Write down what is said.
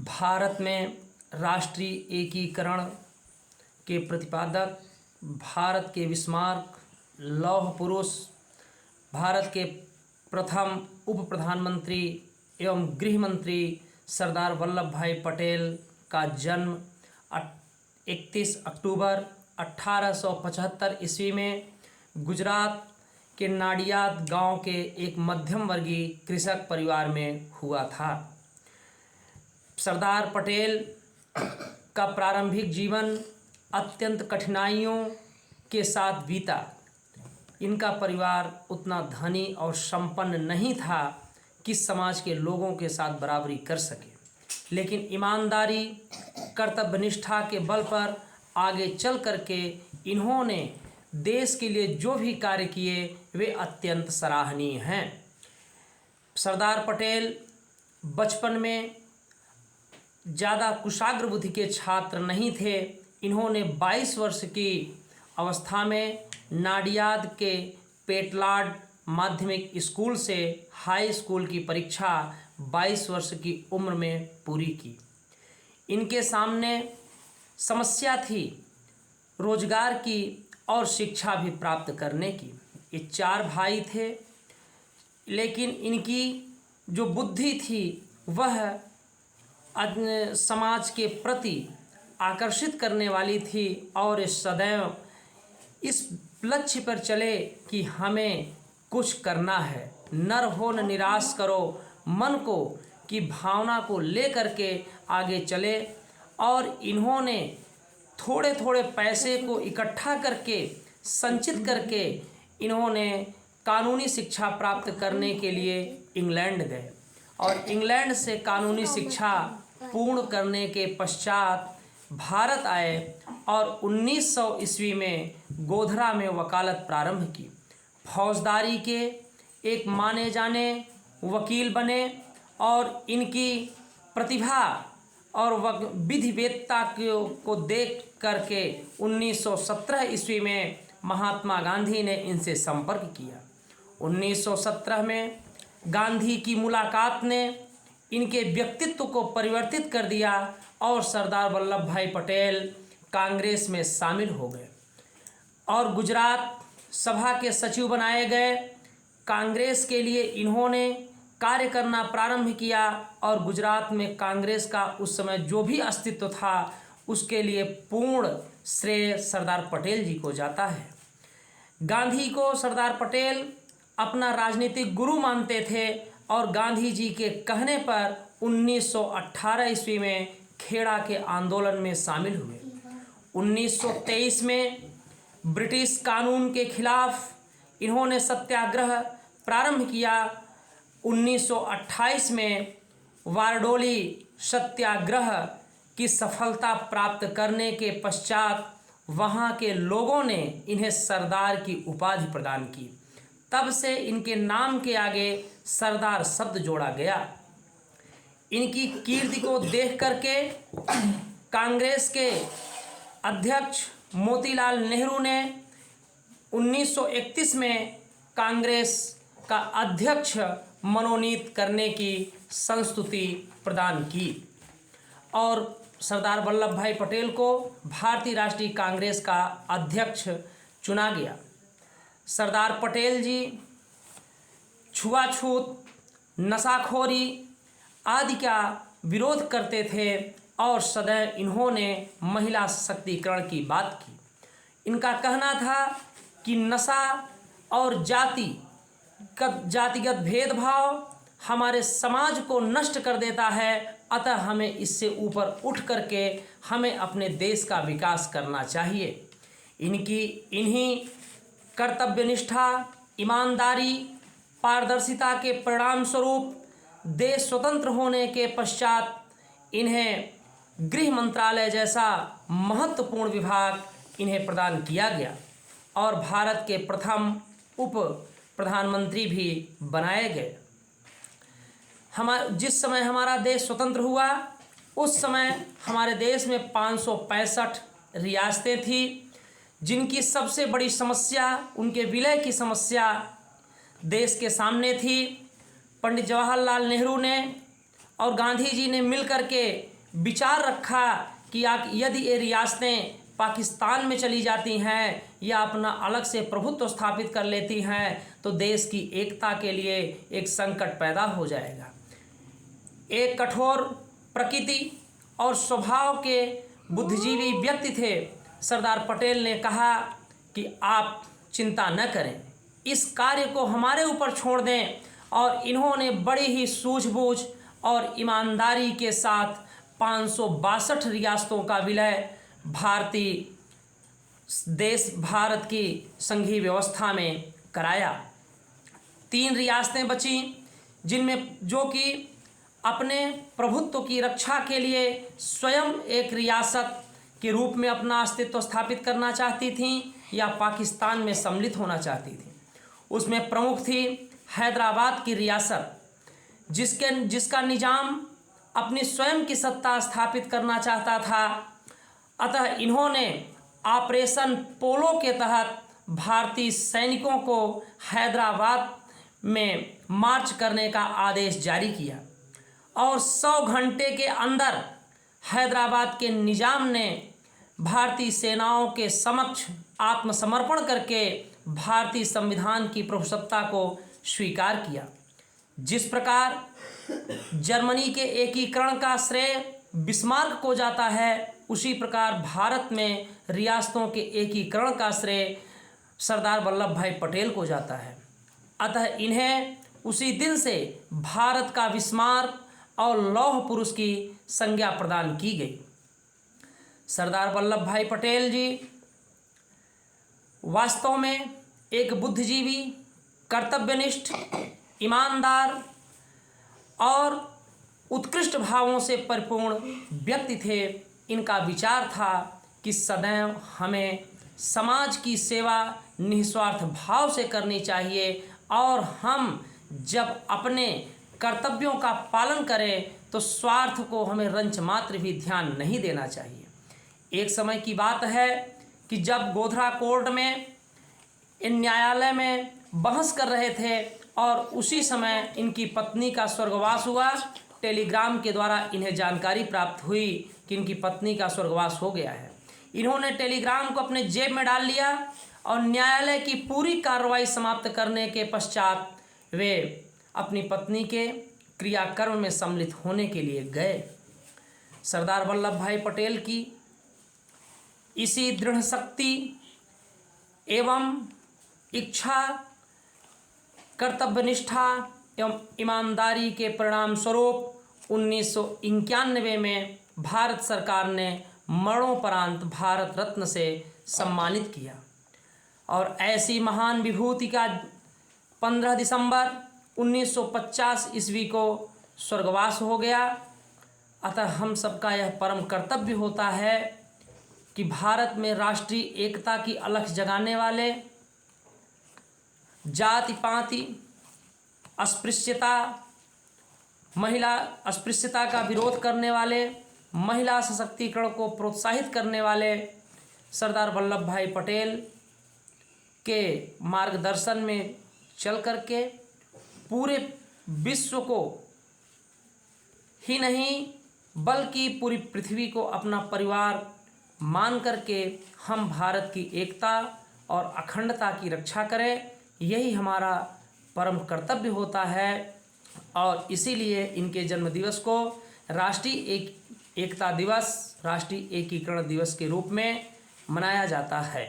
भारत में राष्ट्रीय एकीकरण के प्रतिपादक, भारत के विस्मार्क, लौह पुरुष, भारत के प्रथम उप प्रधानमंत्री एवं गृह मंत्री सरदार वल्लभ भाई पटेल का जन्म 31 अक्टूबर 1875 ईस्वी में गुजरात के नाडियाद गांव के एक मध्यम वर्गीय कृषक परिवार में हुआ था। सरदार पटेल का प्रारंभिक जीवन अत्यंत कठिनाइयों के साथ बीता। इनका परिवार उतना धनी और संपन्न नहीं था कि समाज के लोगों के साथ बराबरी कर सके, लेकिन ईमानदारी, कर्तव्यनिष्ठा के बल पर आगे चल करके इन्होंने देश के लिए जो भी कार्य किए वे अत्यंत सराहनीय हैं। सरदार पटेल बचपन में ज़्यादा कुशाग्र बुद्धि के छात्र नहीं थे। इन्होंने 22 वर्ष की अवस्था में नाडियाद के पेटलाड माध्यमिक स्कूल से हाई स्कूल की परीक्षा 22 वर्ष की उम्र में पूरी की। इनके सामने समस्या थी रोजगार की और शिक्षा भी प्राप्त करने की। ये 4 भाई थे, लेकिन इनकी जो बुद्धि थी वह समाज के प्रति आकर्षित करने वाली थी और सदैव इस लक्ष्य पर चले कि हमें कुछ करना है। नर हो न निराश करो मन को की भावना को लेकर के आगे चले और इन्होंने थोड़े थोड़े पैसे को इकट्ठा करके संचित करके इन्होंने कानूनी शिक्षा प्राप्त करने के लिए इंग्लैंड गए और इंग्लैंड से कानूनी शिक्षा पूर्ण करने के पश्चात भारत आए और 1900 ईस्वी में गोधरा में वकालत प्रारंभ की। फौजदारी के एक माने जाने वकील बने और इनकी प्रतिभा और विधिवेत्ता को देख करके 1917 ईस्वी में महात्मा गांधी ने इनसे संपर्क किया। 1917 में गांधी की मुलाकात ने इनके व्यक्तित्व को परिवर्तित कर दिया और सरदार वल्लभ भाई पटेल कांग्रेस में शामिल हो गए और गुजरात सभा के सचिव बनाए गए। कांग्रेस के लिए इन्होंने कार्य करना प्रारंभ किया और गुजरात में कांग्रेस का उस समय जो भी अस्तित्व था उसके लिए पूर्ण श्रेय सरदार पटेल जी को जाता है। गांधी को सरदार पटेल अपना राजनीतिक गुरु मानते थे और गांधी जी के कहने पर 1918 ईस्वी में खेड़ा के आंदोलन में शामिल हुए। 1923 में ब्रिटिश कानून के खिलाफ इन्होंने सत्याग्रह प्रारंभ किया। 1928 में वारडोली सत्याग्रह की सफलता प्राप्त करने के पश्चात वहाँ के लोगों ने इन्हें सरदार की उपाधि प्रदान की। तब से इनके नाम के आगे सरदार शब्द जोड़ा गया। इनकी कीर्ति को देख करके कांग्रेस के अध्यक्ष मोतीलाल नेहरू ने 1931 में कांग्रेस का अध्यक्ष मनोनीत करने की संस्तुति प्रदान की और सरदार वल्लभ भाई पटेल को भारतीय राष्ट्रीय कांग्रेस का अध्यक्ष चुना गया। सरदार पटेल जी छुआछूत, नशाखोरी आदि का विरोध करते थे और सदैव इन्होंने महिला सशक्तिकरण की बात की। इनका कहना था कि नशा और जातिगत भेदभाव हमारे समाज को नष्ट कर देता है, अतः हमें इससे ऊपर उठ करके हमें अपने देश का विकास करना चाहिए। इन्हीं कर्तव्यनिष्ठा, ईमानदारी, पारदर्शिता के परिणाम स्वरूप देश स्वतंत्र होने के पश्चात इन्हें गृह मंत्रालय जैसा महत्वपूर्ण विभाग इन्हें प्रदान किया गया और भारत के प्रथम उप प्रधानमंत्री भी बनाए गए। जिस समय हमारा देश स्वतंत्र हुआ उस समय हमारे देश में 565 रियासतें थी, जिनकी सबसे बड़ी समस्या उनके विलय की समस्या देश के सामने थी। पंडित जवाहरलाल नेहरू ने और गांधी जी ने मिलकर के विचार रखा कि यदि ये रियासतें पाकिस्तान में चली जाती हैं या अपना अलग से प्रभुत्व स्थापित कर लेती हैं तो देश की एकता के लिए एक संकट पैदा हो जाएगा। एक कठोर प्रकृति और स्वभाव के बुद्धिजीवी व्यक्ति थे। सरदार पटेल ने कहा कि आप चिंता न करें, इस कार्य को हमारे ऊपर छोड़ दें, और इन्होंने बड़ी ही सूझबूझ और ईमानदारी के साथ 562 रियासतों का विलय भारत की संघीय व्यवस्था में कराया। 3 रियासतें बचीं जिनमें जो कि अपने प्रभुत्व की रक्षा के लिए स्वयं एक रियासत के रूप में अपना अस्तित्व स्थापित करना चाहती थीं या पाकिस्तान में सम्मिलित होना चाहती थीं। उसमें प्रमुख थी हैदराबाद की रियासत, जिसका निजाम अपनी स्वयं की सत्ता स्थापित करना चाहता था। अतः इन्होंने ऑपरेशन पोलो के तहत भारतीय सैनिकों को हैदराबाद में मार्च करने का आदेश जारी किया और 100 घंटे के अंदर हैदराबाद के निजाम ने भारतीय सेनाओं के समक्ष आत्मसमर्पण करके भारतीय संविधान की प्रभुसत्ता को स्वीकार किया। जिस प्रकार जर्मनी के एकीकरण का श्रेय बिस्मार्क को जाता है, उसी प्रकार भारत में रियासतों के एकीकरण का श्रेय सरदार वल्लभ भाई पटेल को जाता है। अतः इन्हें उसी दिन से भारत का बिस्मार्क और लौह पुरुष की संज्ञा प्रदान की गई। सरदार वल्लभ भाई पटेल जी वास्तव में एक बुद्धिजीवी, कर्तव्यनिष्ठ, ईमानदार और उत्कृष्ट भावों से परिपूर्ण व्यक्ति थे। इनका विचार था कि सदैव हमें समाज की सेवा निस्वार्थ भाव से करनी चाहिए और हम जब अपने कर्तव्यों का पालन करें तो स्वार्थ को हमें रंच मात्र भी ध्यान नहीं देना चाहिए। एक समय की बात है कि जब गोधरा कोर्ट में इन न्यायालय में बहस कर रहे थे और उसी समय इनकी पत्नी का स्वर्गवास हुआ। टेलीग्राम के द्वारा इन्हें जानकारी प्राप्त हुई कि इनकी पत्नी का स्वर्गवास हो गया है। इन्होंने टेलीग्राम को अपने जेब में डाल लिया और न्यायालय की पूरी कार्रवाई समाप्त करने के पश्चात वे अपनी पत्नी के क्रियाकर्म में सम्मिलित होने के लिए गए। सरदार वल्लभ भाई पटेल की इसी दृढ़ शक्ति एवं इच्छा, कर्तव्यनिष्ठा एवं ईमानदारी के परिणाम स्वरूप 1991 में भारत सरकार ने मरणोपरांत भारत रत्न से सम्मानित किया और ऐसी महान विभूति का 15 दिसंबर 1950 ईस्वी को स्वर्गवास हो गया। अतः हम सबका यह परम कर्तव्य होता है कि भारत में राष्ट्रीय एकता की अलख जगाने वाले, जाति पाति अस्पृश्यता, महिला अस्पृश्यता का विरोध करने वाले, महिला सशक्तिकरण को प्रोत्साहित करने वाले सरदार वल्लभ भाई पटेल के मार्गदर्शन में चल करके पूरे विश्व को ही नहीं बल्कि पूरी पृथ्वी को अपना परिवार मान करके हम भारत की एकता और अखंडता की रक्षा करें। यही हमारा परम कर्तव्य होता है और इसीलिए इनके जन्मदिवस को राष्ट्रीय एकता दिवस, राष्ट्रीय एकीकरण दिवस के रूप में मनाया जाता है।